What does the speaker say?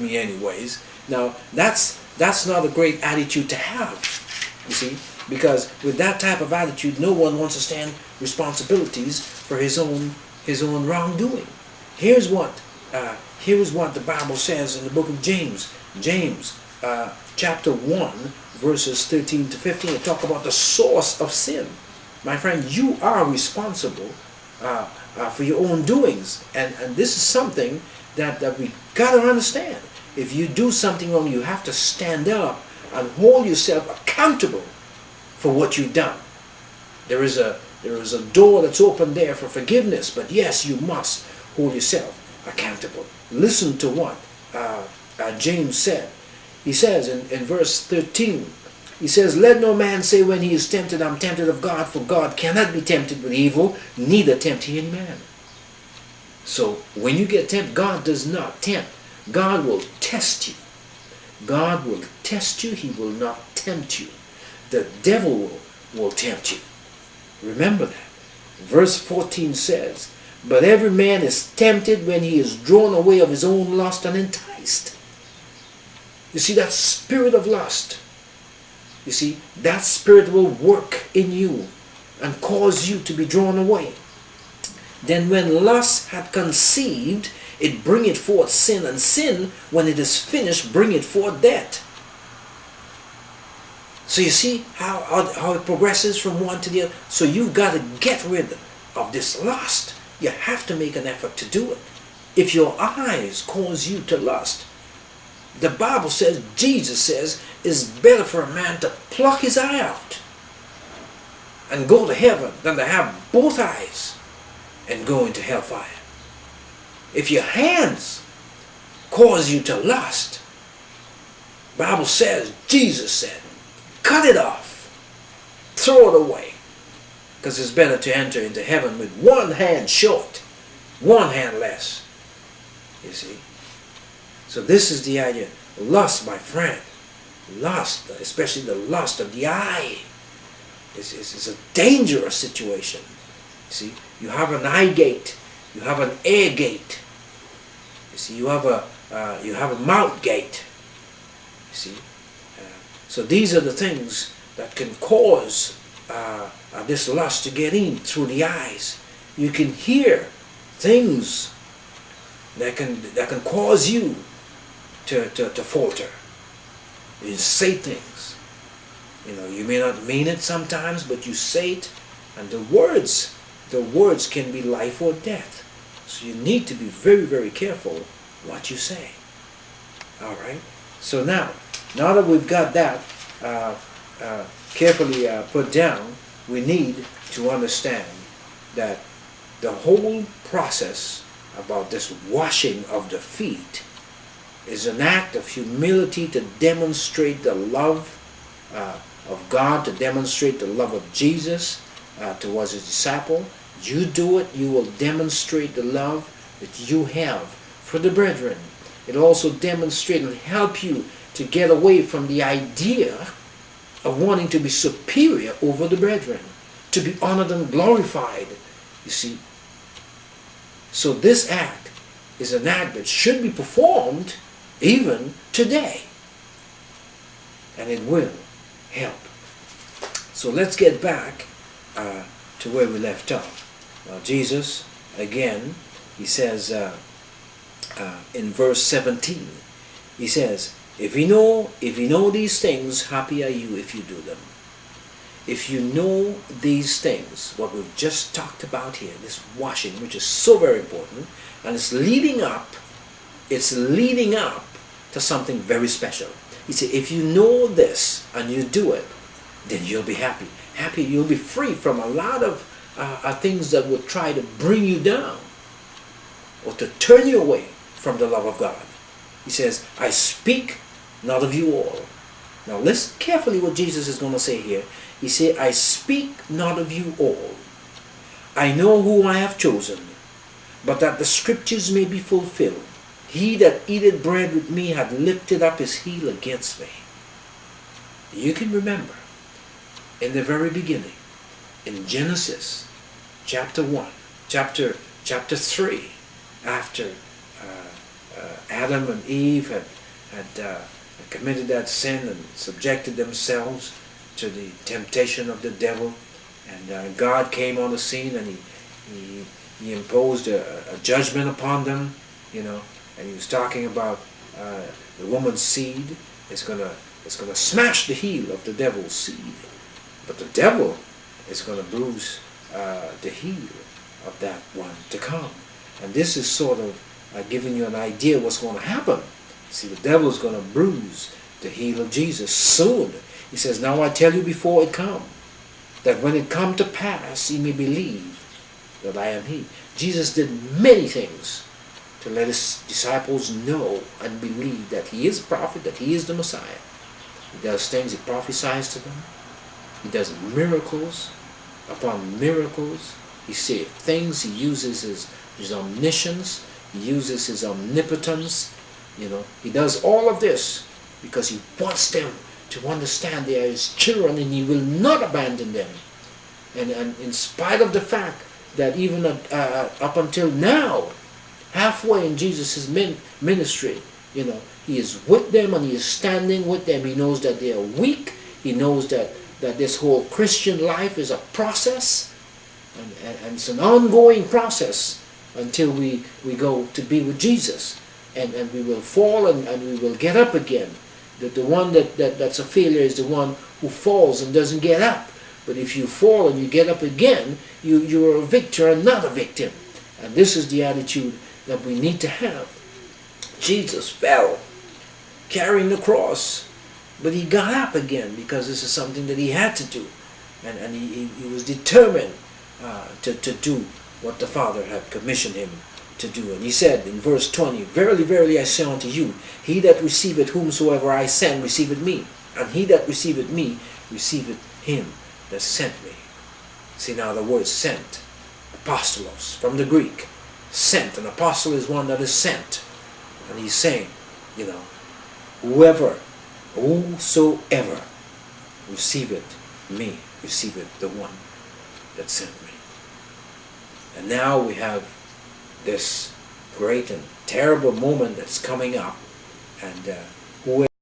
me anyways. Now, that's not a great attitude to have, you see, because with that type of attitude, no one wants to stand responsibilities for his own wrongdoing. Here's what the Bible says in the book of James. James chapter 1, verses 13 to 15. It talk about the source of sin. My friend, you are responsible for your own doings, and this is something that we got to understand. If you do something wrong, you have to stand up and hold yourself accountable for what you've done. There is a door that's open there for forgiveness, but yes, you must hold yourself accountable. Listen to what James said. He says in verse 13, he says, "Let no man say when he is tempted, I'm tempted of God, for God cannot be tempted with evil, neither tempt he any man." So when you get tempted, God does not tempt. God will test you. God will test you. He will not tempt you. The devil will tempt you. Remember that. Verse 14 says, "But every man is tempted when he is drawn away of his own lust and enticed." You see, that spirit of lust, you see, that spirit will work in you and cause you to be drawn away. Then when lust had conceived, it bringeth forth sin, and sin, when it is finished, bringeth forth death. So you see how it progresses from one to the other. So you've got to get rid of this lust. You have to make an effort to do it. If your eyes cause you to lust, the Bible says, Jesus says, it's better for a man to pluck his eye out and go to heaven than to have both eyes and go into hellfire. If your hands cause you to lust, the Bible says, Jesus said, cut it off, throw it away, because it's better to enter into heaven with one hand short, one hand less. You see? So this is the idea. Lust, my friend, lust, especially the lust of the eye, is a dangerous situation. You see, you have an eye gate, you have an ear gate. You see, you have a mouth gate. You see, so these are the things that can cause this lust to get in through the eyes. You can hear things that can cause you to falter. You say things. You know, you may not mean it sometimes, but you say it, and the words can be life or death. So you need to be very, very careful what you say. All right. So now that we've got that carefully put down, we need to understand that the whole process about this washing of the feet is an act of humility to demonstrate the love of God, to demonstrate the love of Jesus towards his disciple. You do it, you will demonstrate the love that you have for the brethren. It also demonstrates and help you to get away from the idea of wanting to be superior over the brethren, to be honored and glorified, you see. So this act is an act that should be performed even today, and it will help. So let's get back to where we left off. Now Jesus, again, he says in verse 17, he says, if you know these things, happy are you if you do them. If you know these things, what we've just talked about here, this washing, which is so very important, and it's leading up to something very special. He said, if you know this and you do it, then you'll be happy. Happy, you'll be free from a lot of things that would try to bring you down or to turn you away from the love of God. He says, I speak not of you all. Now listen carefully what Jesus is going to say here. He said, I speak not of you all. I know who I have chosen, but that the scriptures may be fulfilled. He that eateth bread with me hath lifted up his heel against me. You can remember, in the very beginning, in Genesis chapter 1, chapter 3, after Adam and Eve had committed that sin and subjected themselves to the temptation of the devil, and God came on the scene, and he imposed a judgment upon them, you know, and he was talking about the woman's seed is gonna smash the heel of the devil's seed, but the devil is gonna bruise the heel of that one to come. And this is sort of giving you an idea what's going to happen. See, the devil is going to bruise the heel of Jesus soon. He says, now I tell you before it come, that when it come to pass, ye may believe that I am he. Jesus did many things to let his disciples know and believe that he is a prophet, that he is the Messiah. He does things, he prophesies to them. He does miracles upon miracles. He says things, he uses his omniscience, he uses his omnipotence. You know, he does all of this because he wants them to understand they are his children, and he will not abandon them. And in spite of the fact that even up until now, halfway in Jesus' ministry, you know, he is with them and he is standing with them. He knows that they are weak. He knows that this whole Christian life is a process, and it's an ongoing process until we go to be with Jesus. And we will fall and we will get up again. That the one that's a failure is the one who falls and doesn't get up. But if you fall and you get up again, you're a victor and not a victim. And this is the attitude that we need to have. Jesus fell carrying the cross, but he got up again because this is something that he had to do. And he was determined to do what the Father had commissioned him to do. And he said in verse 20, Verily, verily, I say unto you, he that receiveth whomsoever I send receiveth me, and he that receiveth me receiveth him that sent me. See now the word sent, apostolos, from the Greek, sent. An apostle is one that is sent. And he's saying, you know, whosoever receiveth me, receiveth the one that sent me. And now we have this great and terrible moment that's coming up, and